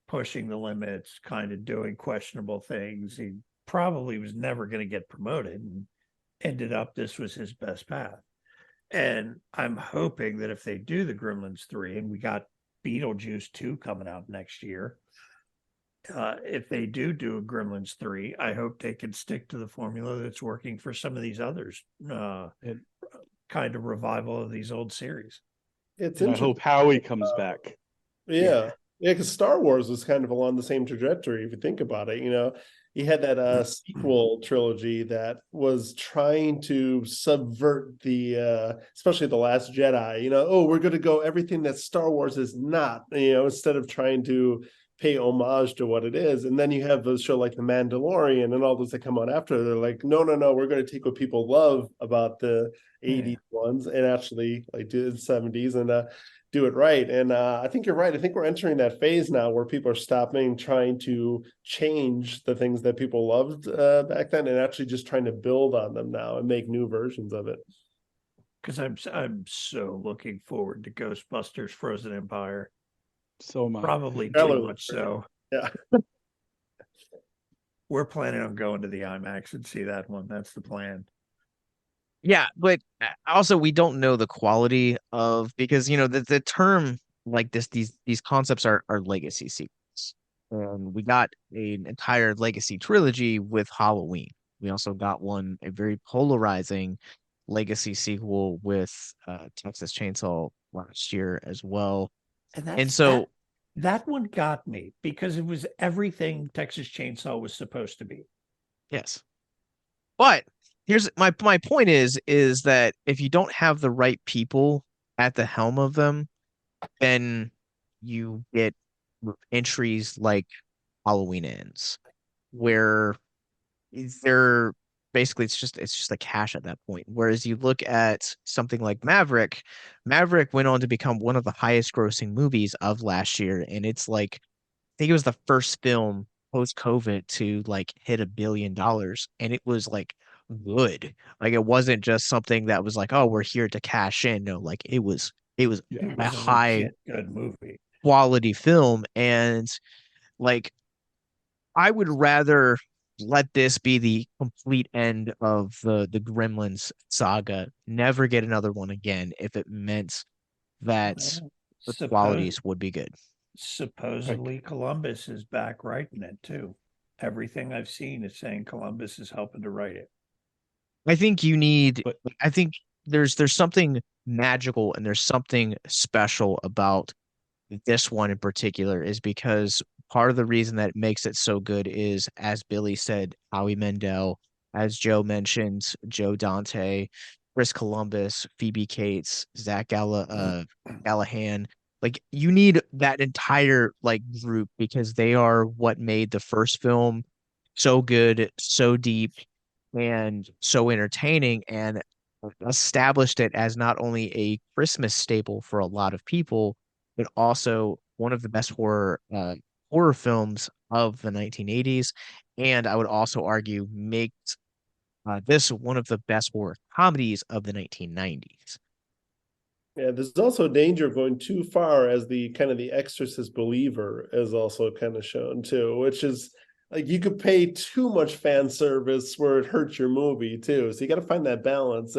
pushing the limits, kind of doing questionable things. He probably was never going to get promoted and ended up this was his best path. And I'm hoping that if they do the Gremlins 3, and we got Beetlejuice 2 coming out next year, if they do a Gremlins 3, I hope they can stick to the formula that's working for some of these others, kind of revival of these old series. It's And I interesting. hope Howie comes back. Yeah. Yeah, because Star Wars was kind of along the same trajectory, if you think about it. You had that sequel trilogy that was trying to subvert especially The Last Jedi, oh, we're gonna go everything that Star Wars is not, instead of trying to pay homage to what it is. And then you have those show like The Mandalorian and all those that come out after. They're like, no, we're gonna take what people love about the 80s ones and actually like do the 70s and do it right. And I think you're right. I think we're entering that phase now where people are stopping trying to change the things that people loved back then and actually just trying to build on them now and make new versions of it. Because I'm so looking forward to Ghostbusters Frozen Empire. So much. Probably Trailer too was much great. so. Yeah. We're planning on going to the IMAX and see that one. That's the plan. Yeah, but also we don't know the quality of, because the term like this, these concepts are legacy sequels. And we got an entire legacy trilogy with Halloween. We also got a very polarizing legacy sequel with Texas Chainsaw last year as well. And And that's so that one got me because it was everything Texas Chainsaw was supposed to be. yes. But here's my point is that if you don't have the right people at the helm of them, then you get entries like Halloween Ends, where they're basically it's just a cash at that point. Whereas you look at something like Maverick went on to become one of the highest grossing movies of last year, and it's like I think it was the first film post COVID to like hit $1 billion, and it was like good. Like it wasn't just something that was like, oh, we're here to cash in. No, like it was It a was a high legit good movie. quality film, and like I would rather let this be the complete end of the Gremlins saga. Never get another one again if it meant that Well, the suppose qualities would be good. Like, supposedly Columbus is back writing it too. Everything I've seen is saying Columbus is helping to write it. I think you need but I think there's something magical and there's something special about this one in particular is because part of the reason that makes it so good is, as Billy said, Howie Mandel, as Joe mentioned, Joe Dante, Chris Columbus, Phoebe Cates, Gallahan. Like you need that entire like group because they are what made the first film so good, so deep, and so entertaining, and established it as not only a Christmas staple for a lot of people, but also one of the best horror films of the 1980s. And I would also argue makes this one of the best horror comedies of the 1990s. Yeah, there's also danger of going too far, as the kind of the Exorcist believer is also kind of shown too, which is like you could pay too much fan service where it hurts your movie too. So you got to find that balance.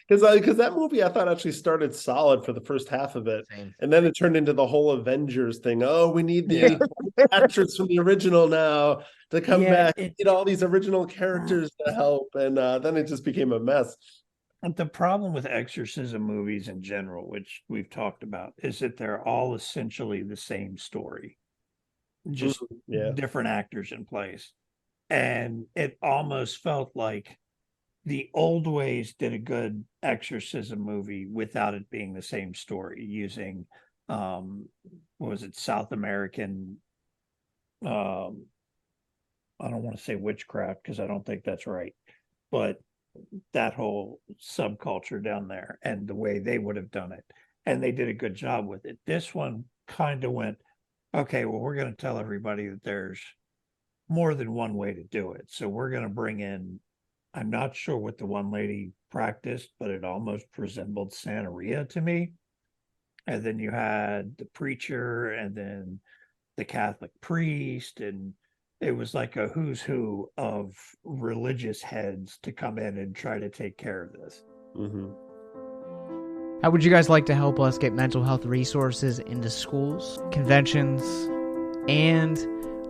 Because that movie I thought actually started solid for the first half of it, Same. and then it turned into the whole Avengers thing. Oh, we need Yeah. the actors from the original now to come Yeah, back. We need all these original characters to help, and then it just became a mess. The problem with exorcism movies in general, which we've talked about, is that they're all essentially the same story, just Yeah. different actors in place. And it almost felt like the old ways did a good exorcism movie without it being the same story, using what was it, South American um I don't want to say witchcraft because I don't think that's right, but that whole subculture down there and the way they would have done it. And they did a good job with it. This one kind of went, okay, well, we're going to tell everybody that there's more than one way to do it. So we're going to bring in, I'm not sure what the one lady practiced, but it almost resembled Santeria to me. And then you had the preacher and then the Catholic priest, and it was like a who's who of religious heads to come in and try to take care of this. Mm-hmm. How would you guys like to help us get mental health resources into schools, conventions, and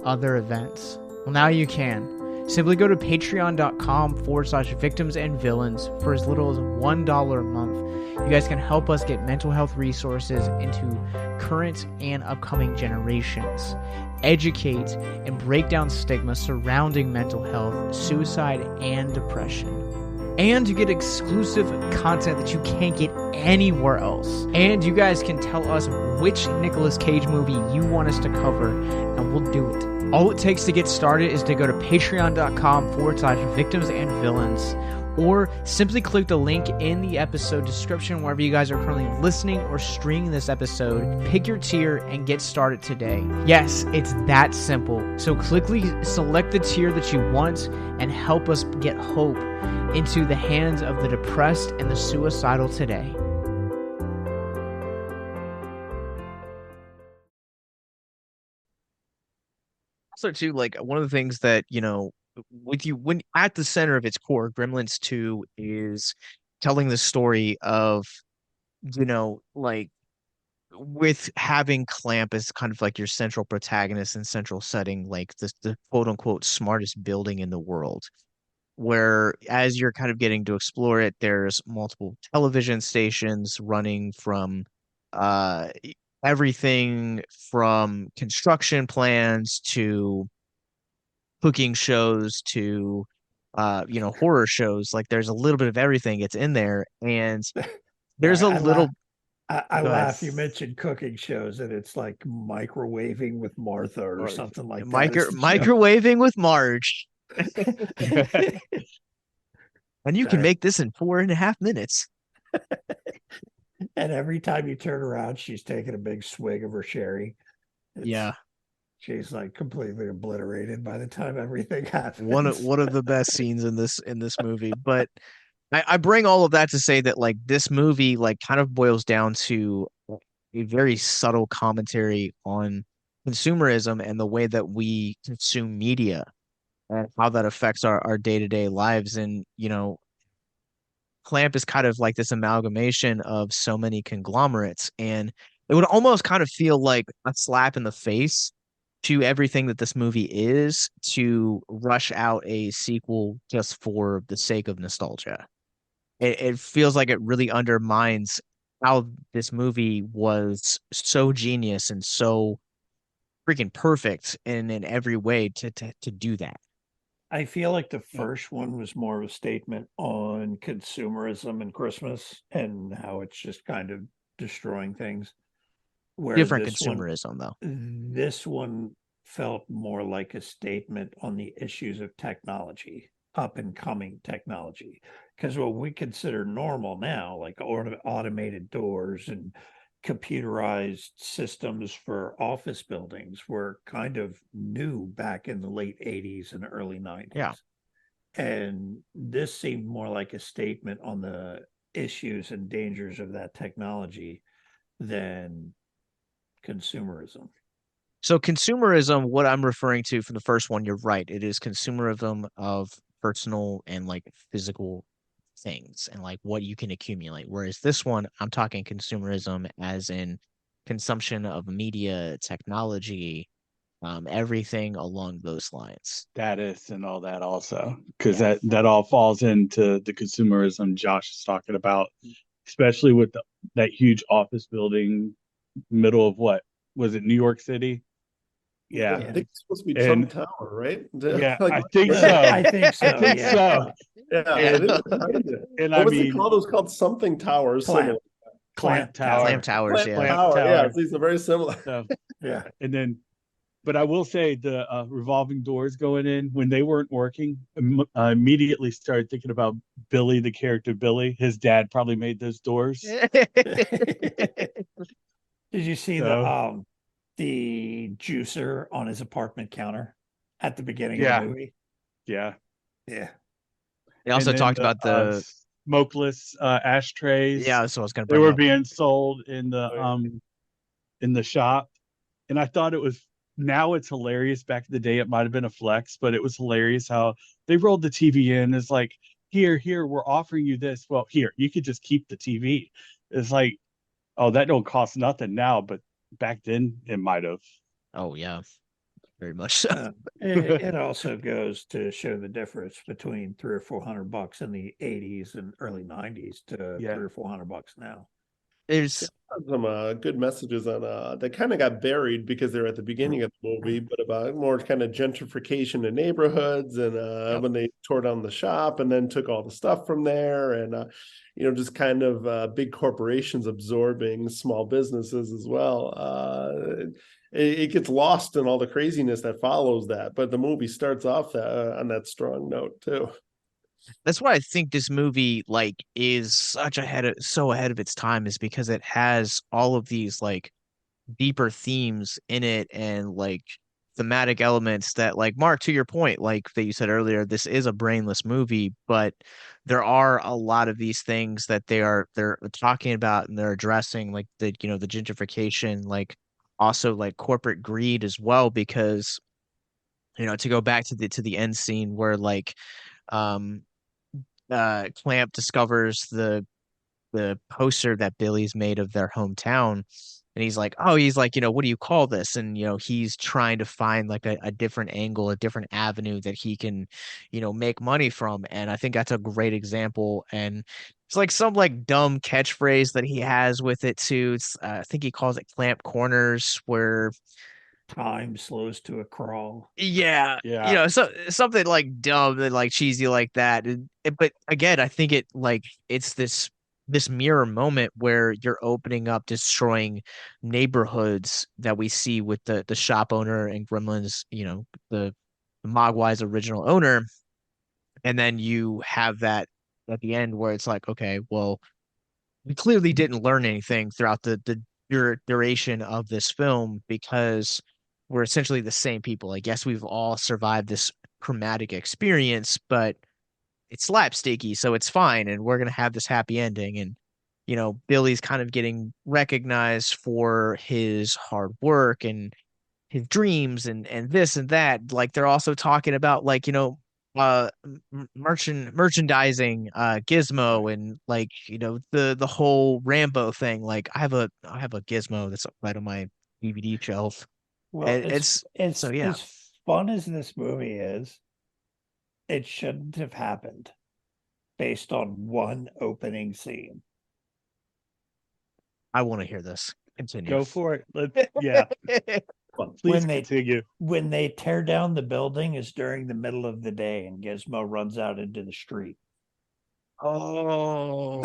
other events? Well, now you can. Simply go to patreon.com/victims and villains for as little as $1 a month. You guys can help us get mental health resources into current and upcoming generations, educate and break down stigma surrounding mental health, suicide, and depression. And you get exclusive content that you can't get anywhere else. And you guys can tell us which Nicolas Cage movie you want us to cover, and we'll do it. All it takes to get started is to go to patreon.com/victims and villains, or simply click the link in the episode description wherever you guys are currently listening or streaming this episode. Pick your tier and get started today. Yes, it's that simple. So quickly select the tier that you want and help us get hope into the hands of the depressed and the suicidal today. Also, too, like one of the things that, with you when at the center of its core, Gremlins 2 is telling the story of, like with having Clamp as kind of like your central protagonist and central setting, like the quote unquote smartest building in the world, where as you're kind of getting to explore it, there's multiple television stations running from uh everything from construction plans to cooking shows to horror shows. Like there's a little bit of everything. It's in there, and there's a I laugh. little. I Go ahead. laugh. You mentioned cooking shows, and it's like microwaving with Martha or Or something like that. microwaving with Marge, and you can Sorry. make this in 4.5 minutes. And every time you turn around, she's taking a big swig of her sherry. Yeah, She's like completely obliterated by the time everything happens. one of the best scenes in this movie. But I bring all of that to say that like this movie like kind of boils down to a very subtle commentary on consumerism and the way that we consume media. and how that affects our day-to-day lives. And, Clamp is kind of like this amalgamation of so many conglomerates, and it would almost kind of feel like a slap in the face to everything that this movie is to rush out a sequel just for the sake of nostalgia. It feels like it really undermines how this movie was so genius and so freaking perfect in every way to do that. I feel like the Yeah. first one was more of a statement on consumerism and Christmas and how it's just kind of destroying things. Where Different this one consumerism, though. this one felt more like a statement on the issues of technology, up and coming technology. Because what we consider normal now, like automated doors and computerized systems for office buildings, were kind of new back in the late 80s and early 90s. Yeah. And this seemed more like a statement on the issues and dangers of that technology than consumerism. So consumerism, what I'm referring to for the first one, you're right. It is consumerism of personal and like physical things and like what you can accumulate. Whereas this one, I'm talking consumerism as in consumption of media, technology, everything along those lines. Status and all that also, because Yeah. that all falls into the consumerism Josh is talking about, especially with that huge office building, middle of what was it, New York City? Yeah, Yeah, I Yeah. think it's supposed to be Trump and Tower, right? yeah, Like, I think yeah, so. I think I so. think Yeah. so. yeah, Yeah. it is behind it. And I What was it mean, called? It was called something tower, similar. Clamp. Clamp Clam Tower, towers, Plant yeah. Clamp Tower, yeah, Tower. these are very similar. So, Yeah. and then, but I will say the revolving doors going in when they weren't working, I immediately started thinking about Billy, the character Billy. His dad probably made those doors. Did you see So the juicer on his apartment counter at the beginning of the yeah, movie? yeah. Yeah. They And also then talked the about the smokeless ashtrays, yeah, so I was gonna they bring were up. being sold Oh, yeah. in the shop, and I thought it was, now it's hilarious. Back in the day, it might have been a flex, but it was hilarious how they rolled the TV in. It's like, here, we're offering you this. Well, here, you could just keep the TV. It's like, oh, that don't cost nothing now, but back then it might have. Oh yeah, very much so. It also goes to show the difference between 300 or 400 bucks in the 80s and early 90s to Yeah, 300 or 400 bucks now. There's Some good messages on that kind of got buried because they were at the beginning of the movie, but about more kind of gentrification in neighborhoods and yep. when they tore down the shop and then took all the stuff from there and just kind of big corporations absorbing small businesses as well. It gets lost in all the craziness that follows that, but the movie starts off on that strong note too. That's why I think this movie like is such so ahead of its time is because it has all of these like deeper themes in it and like thematic elements that like Mark, to your point, like that you said earlier, this is a brainless movie, but there are a lot of these things that they're talking about and they're addressing like the gentrification, like also like corporate greed as well, because to go back to the end scene where like um Clamp discovers the poster that Billy's made of their hometown. And he's like, what do you call this? And, he's trying to find like a different angle, a different avenue that he can, make money from. And I think that's a great example. And it's like some like dumb catchphrase that he has with it too. I think he calls it clamp corners where Time slows to a crawl. yeah, yeah, so something like dumb and like cheesy like that. But again, I think it's this mirror moment where you're opening up, destroying neighborhoods that we see with the shop owner and Gremlins, the Mogwai's original owner, and then you have that at the end where it's like, okay, well, we clearly didn't learn anything throughout the duration of this film because we're essentially the same people. I guess we've all survived this traumatic experience, but it's slapsticky, so it's fine, and we're gonna have this happy ending. And Billy's kind of getting recognized for his hard work and his dreams and this and that. Like they're also talking about like, merchandising Gizmo and like, the whole Rambo thing. Like I have a Gizmo that's right on my DVD shelf. Well, And it's so yeah, as fun as this movie is, it shouldn't have happened based on one opening scene. I want to hear this. Continue. Go for it. Yeah. Please When continue. when they tear down the building is during the middle of the day and Gizmo runs out into the street. Oh,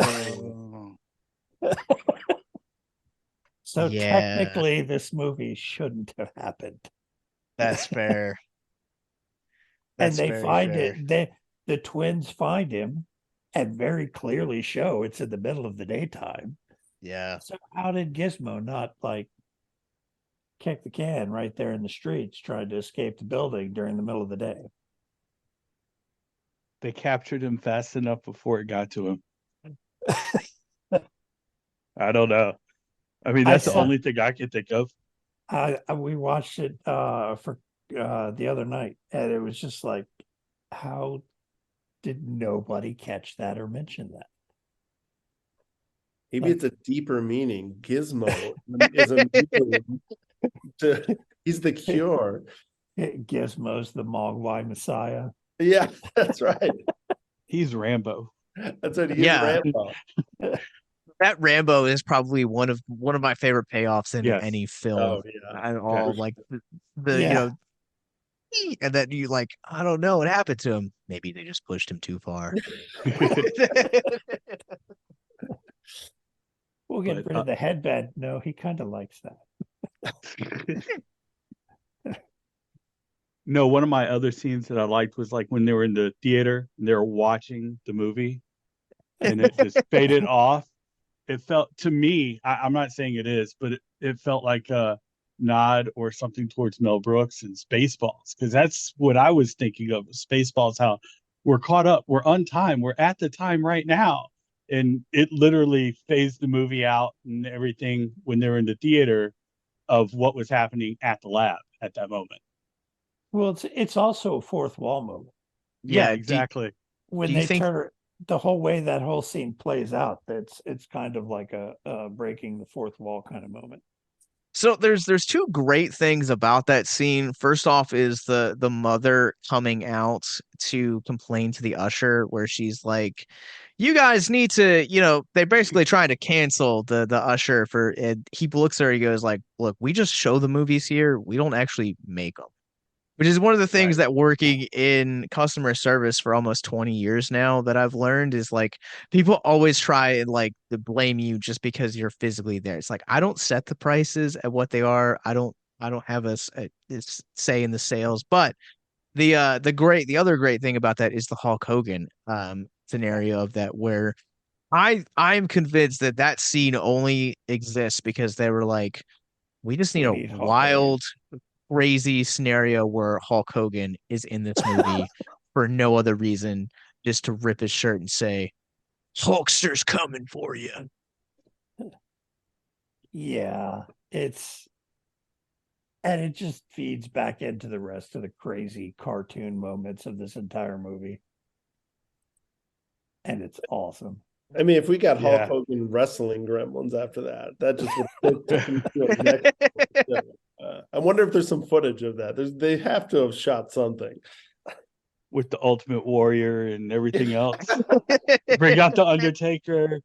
So yeah, technically this movie shouldn't have happened. that's fair. And That's they very find fair. it, the twins find him and very clearly show it's in the middle of the daytime. Yeah. So how did Gizmo not like kick the can right there in the streets trying to escape the building during the middle of the day? They captured him fast enough before it got to him. I don't know. I mean, I that's the saw only thing I can think of. we watched it for the other night and it was just like, how did nobody catch that or mention that? Maybe Like- it's a deeper meaning. Gizmo is a meaning he's the cure. Gizmo's the Mogwai Messiah. Yeah, that's right. He's Rambo. That's what he's Yeah. Rambo. That Rambo is probably one of my favorite payoffs in Yes. any film Oh yeah. at all. Like the Yeah. and then you like, I don't know what happened to him. Maybe they just pushed him too far. We'll get But, rid of the headband. No, he kind of likes that. No, one of my other scenes that I liked was like when they were in the theater and they were watching the movie and it just faded off. It felt to me, I'm not saying it is, but it felt like a nod or something towards Mel Brooks and Spaceballs, because that's what I was thinking of. Spaceballs, how we're caught up, we're on time, we're at the time right now. And it literally phased the movie out and everything when they were in the theater of what was happening at the lab at that moment. Well, it's also a fourth wall moment. Yeah, Yeah, exactly. When do you they think turn the whole way that whole scene plays out, it's kind of like a breaking the fourth wall kind of moment. so? There's two great things about that scene. First off is the mother coming out to complain to the usher, where she's like, "You guys need to, they're basically trying to cancel the usher for." And he looks at her, he goes like, "Look, we just show the movies here. We don't actually make them." Which is one of the things Right. that working in customer service for almost 20 years now that I've learned is like people always try and like to blame you just because you're physically there. It's like I don't set the prices at what they are. I don't have a say in the sales. But the other great thing about that is the Hulk Hogan scenario of that, where I'm convinced that that scene only exists because they were like, we just need We a need Hulk Hogan. wild crazy scenario where Hulk Hogan is in this movie for no other reason, just to rip his shirt and say, "Hulkster's coming for you." Yeah, and it just feeds back into the rest of the crazy cartoon moments of this entire movie. And it's awesome. I mean, if we got Hulk Yeah. Hogan wrestling Gremlins after that, that just would take him to a next level. I wonder if there's some footage of that. They have to have shot something. With the Ultimate Warrior and everything else. Bring out the Undertaker,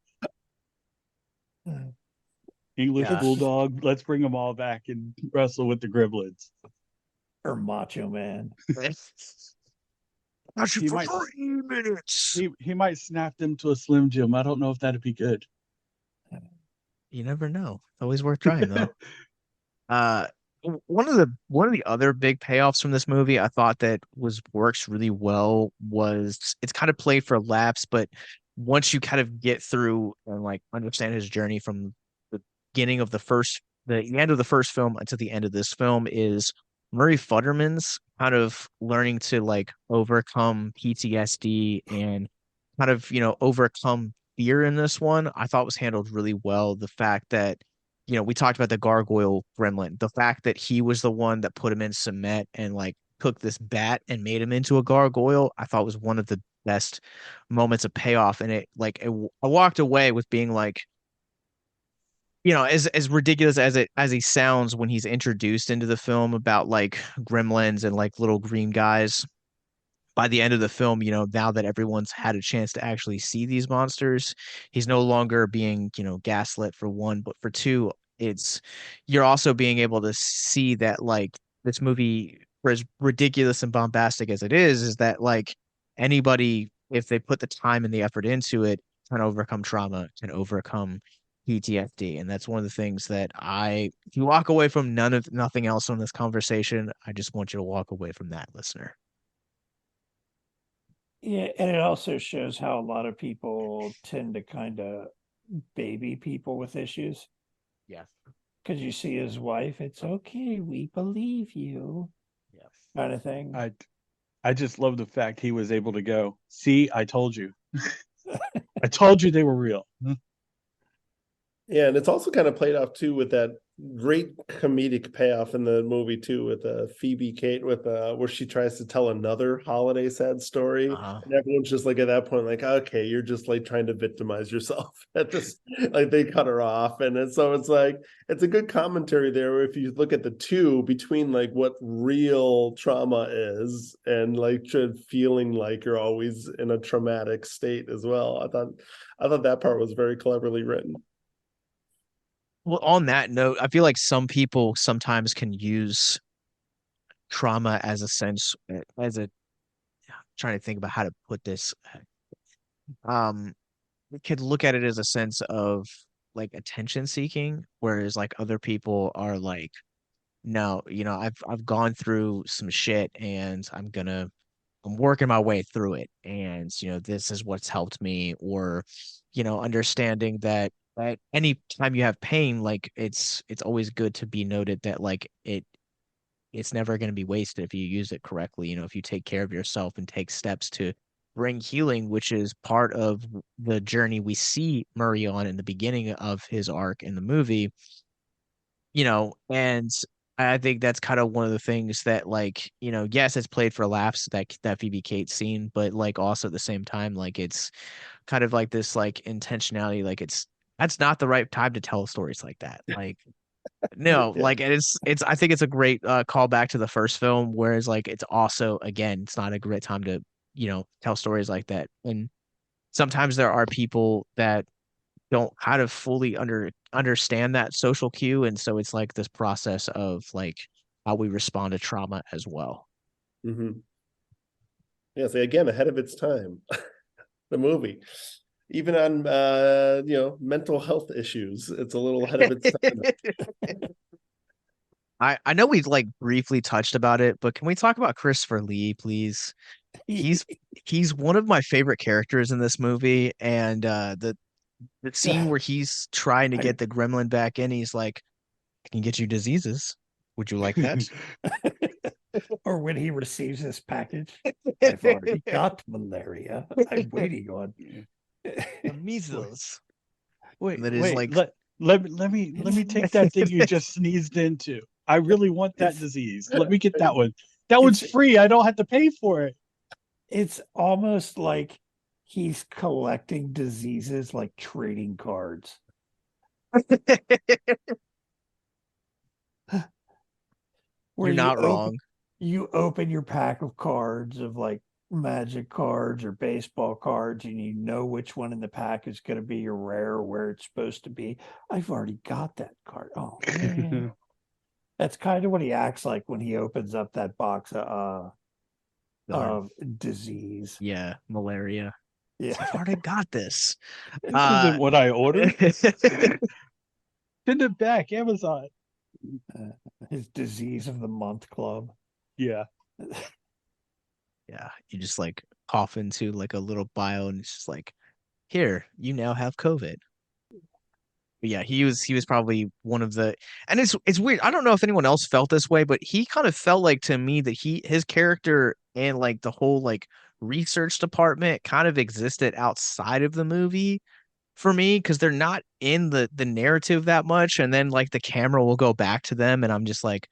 English Yeah. Bulldog. Let's bring them all back and wrestle with the Gremlins. Or Macho Man. Got you He for might- 3 minutes. He might snap them to a Slim Jim. I don't know if that'd be good. You never know. Always worth trying though. Uh, one of the other big payoffs from this movie I thought that works really well was it's kind of played for laughs, but once you kind of get through and like understand his journey from the beginning of the end of the first film until the end of this film is Murray Futterman's kind of learning to like overcome PTSD and kind of, overcome fear in this one. I thought was handled really well. The fact that we talked about the gargoyle gremlin. The fact that he was the one that put him in cement and like took this bat and made him into a gargoyle, I thought was one of the best moments of payoff. And I walked away with being like, as ridiculous as he sounds when he's introduced into the film about like gremlins and like little green guys, by the end of the film, now that everyone's had a chance to actually see these monsters, he's no longer being, gaslit for one, but for two, it's you're also being able to see that like this movie, for as ridiculous and bombastic as it is that like anybody, if they put the time and the effort into it, can overcome trauma, can overcome PTSD. And that's one of the things that if you walk away from nothing else from this conversation, I just want you to walk away from that, listener. Yeah, and it also shows how a lot of people tend to kind of baby people with issues. Yes. Because you see his wife, it's okay, we believe you, Yes. kind of thing. I just love the fact he was able to go, see, I told you. I told you they were real. Yeah, and it's also kind of played off too with that great comedic payoff in the movie too with Phoebe Kate with where she tries to tell another holiday sad story, Uh-huh. and everyone's just like at that point like, okay, you're just like trying to victimize yourself at this, like they cut her off, and so it's like it's a good commentary there if you look at the two between like what real trauma is and like feeling like you're always in a traumatic state as well. I thought that part was very cleverly written. Well, on that note, I feel like some people sometimes can use trauma as a sense, trying to think about how to put this. Um, we could look at it as a sense of like attention seeking, whereas like other people are like, no, I've gone through some shit and I'm working my way through it. And, this is what's helped me, or, understanding that any time you have pain, like it's always good to be noted that like it's never going to be wasted if you use it correctly. If you take care of yourself and take steps to bring healing, which is part of the journey we see Murray on in the beginning of his arc in the movie, and I think that's kind of one of the things that like, yes, it's played for laughs, that Phoebe Cates scene, but like also at the same time, like it's kind of like this like intentionality, like that's not the right time to tell stories like that. Like no, Yeah. like it's I think it's a great callback to the first film, whereas like it's also again, it's not a great time to, tell stories like that. And sometimes there are people that don't kind of fully understand that social cue, and so it's like this process of like how we respond to trauma as well. Mm-hmm. Yeah, so again, ahead of its time, the movie. Even on mental health issues, it's a little ahead of its time. I know we like briefly touched about it, but can we talk about Christopher Lee, please? He's he's one of my favorite characters in this movie, and the scene where he's trying to I, get the gremlin back in, he's like, "I can get you diseases. Would you like that?" or when he receives this package, I've already got malaria. I'm waiting on The measles. Wait, That is wait, like let me take that thing you just sneezed into. I really want that It's- disease. Let me get that one. That one's it's free. I don't have to pay for it. it's almost like he's collecting diseases like trading cards. Where you're not wrong. you open your pack of cards of like magic cards or baseball cards, and you know which one in the pack is going to be your rare, where it's supposed to be. I've already got that card. Oh man. That's kind of what he acts like when he opens up that box Darn. of disease. Yeah, malaria. Yeah. I've already got this. This isn't what I ordered. Send it back, Amazon. His disease of the month club. Yeah. Yeah, you just like cough into like a little bio, and it's just like, here, you now have COVID. But yeah, he was probably one of the, and it's weird. I don't know if anyone else felt this way, but he kind of felt like to me that his character and like the whole like research department kind of existed outside of the movie for me, because they're not in the narrative that much, and then like the camera will go back to them, and I'm just like,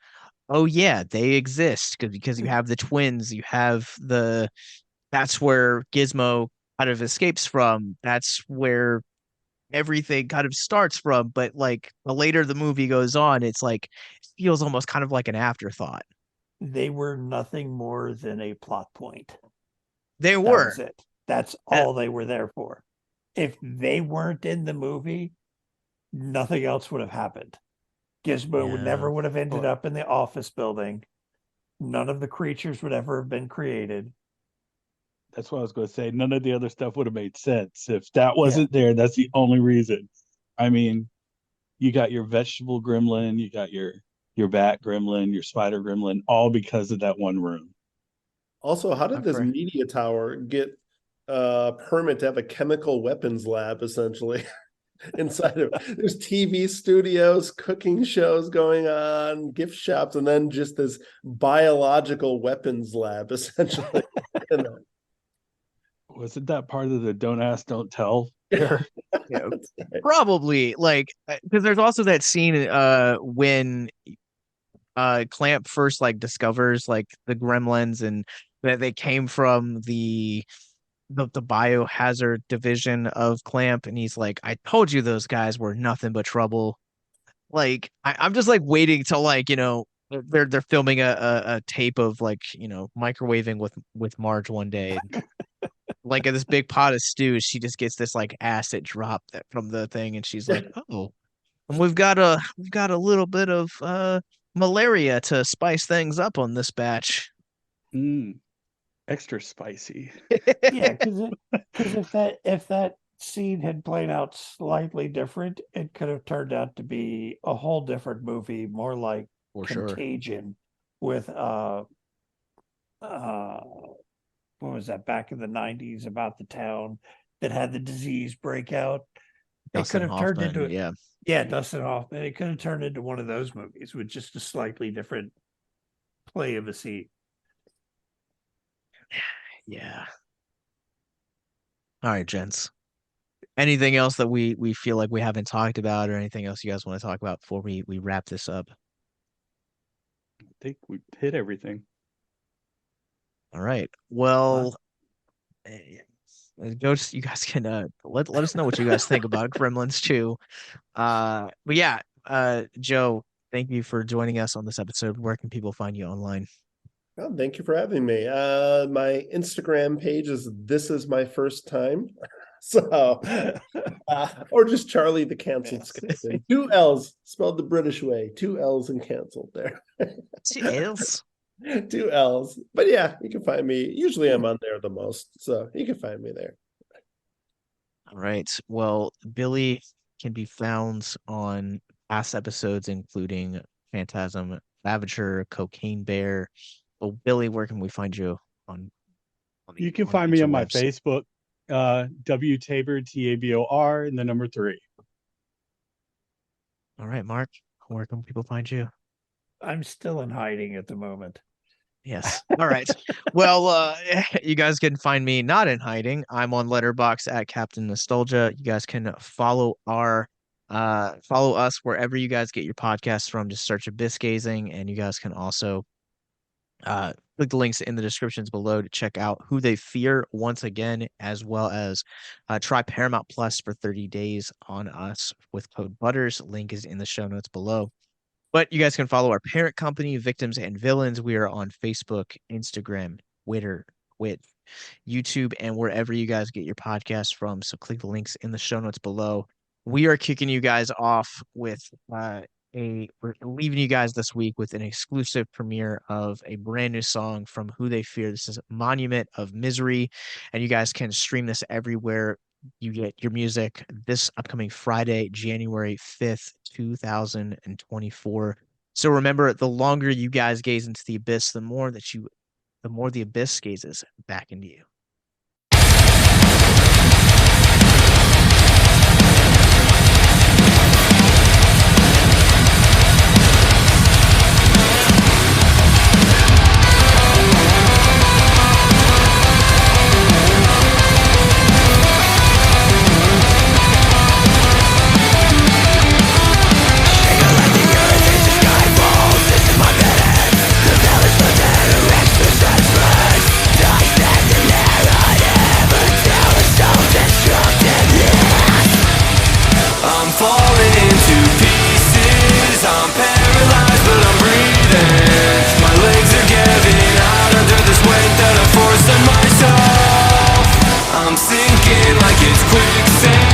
oh yeah, they exist because you have the twins, you have the that's where Gizmo kind of escapes from. That's where everything kind of starts from. But like the later the movie goes on, it's like it feels almost kind of like an afterthought. They were nothing more than a plot point. They That were. was it. That's And all they were there for. If they weren't in the movie, nothing else would have happened. Gizmo would yeah, never would have ended Well- up in the office building. None of the creatures would ever have been created. That's what I was going to say. None of the other stuff would have made sense if that wasn't there. That's the only reason. I mean, you got your vegetable gremlin, you got your bat gremlin, your spider gremlin, all because of that one room. Also, how did I'm this correct. media tower get a permit to have a chemical weapons lab essentially inside of there's TV studios, cooking shows going on, gift shops, and then just this biological weapons lab essentially. You know. Wasn't that part of the don't ask, don't tell? Yeah, That's right. probably like because there's also that scene when Clamp first like discovers like the gremlins and that they came from the biohazard division of Clamp, and he's like, I told you those guys were nothing but trouble. Like I'm just like waiting till like, they're filming a tape of like, microwaving with Marge one day. And, like in this big pot of stew, she just gets this like acid drop from the thing, and she's like, oh, and we've got a little bit of malaria to spice things up on this batch. Mm, extra spicy. Yeah, because if that scene had played out slightly different, it could have turned out to be a whole different movie, more like For sure. Contagion with what was that back in the 90s about the town that had the disease breakout. It Dustin could have turned Hoffman, into yeah. Dustin Hoffman. It could have turned into one of those movies with just a slightly different play of a scene. Yeah. All right, gents. Anything else that we feel like we haven't talked about, or anything else you guys want to talk about before we wrap this up? I think we hit everything. All right. Well, you guys can let us know what you guys think about Gremlins 2. But yeah, Joe, thank you for joining us on this episode. Where can people find you online? Well, thank you for having me. My Instagram page is This Is My First Time. So, or just Charlie the Canceled Skeleton. 2 L's spelled the British way. 2 L's and canceled there. 2 L's. 2 L's. But yeah, you can find me. Usually I'm on there the most. So you can find me there. All right. Well, Billy can be found on past episodes, including Phantasm, Ravager, Cocaine Bear. Well, Billy, where can we find you on the You can find me on my interwebs? Facebook, W Tabor, TABOR, and the number 3. All right, Mark, where can people find you? I'm still in hiding at the moment. Yes. All right. Well, you guys can find me not in hiding. I'm on Letterboxd at Captain Nostalgia. You guys can follow us wherever you guys get your podcasts from. Just search Abyss Gazing, and you guys can also click the links in the descriptions below to check out Who They Fear once again, as well as try Paramount Plus for 30 days on us with code Butters. Link is in the show notes below. But you guys can follow our parent company, Victims and Villains. We are on Facebook, Instagram, Twitter, YouTube, and wherever you guys get your podcasts from. So click the links in the show notes below. We are kicking you guys off with we're leaving you guys this week with an exclusive premiere of a brand new song from Who They Fear. This is Monument of Misery, and you guys can stream this everywhere you get your music this upcoming Friday, January 5th, 2024. So remember, the longer you guys gaze into the abyss, the more the abyss gazes back into you. sinking like it's quicksand.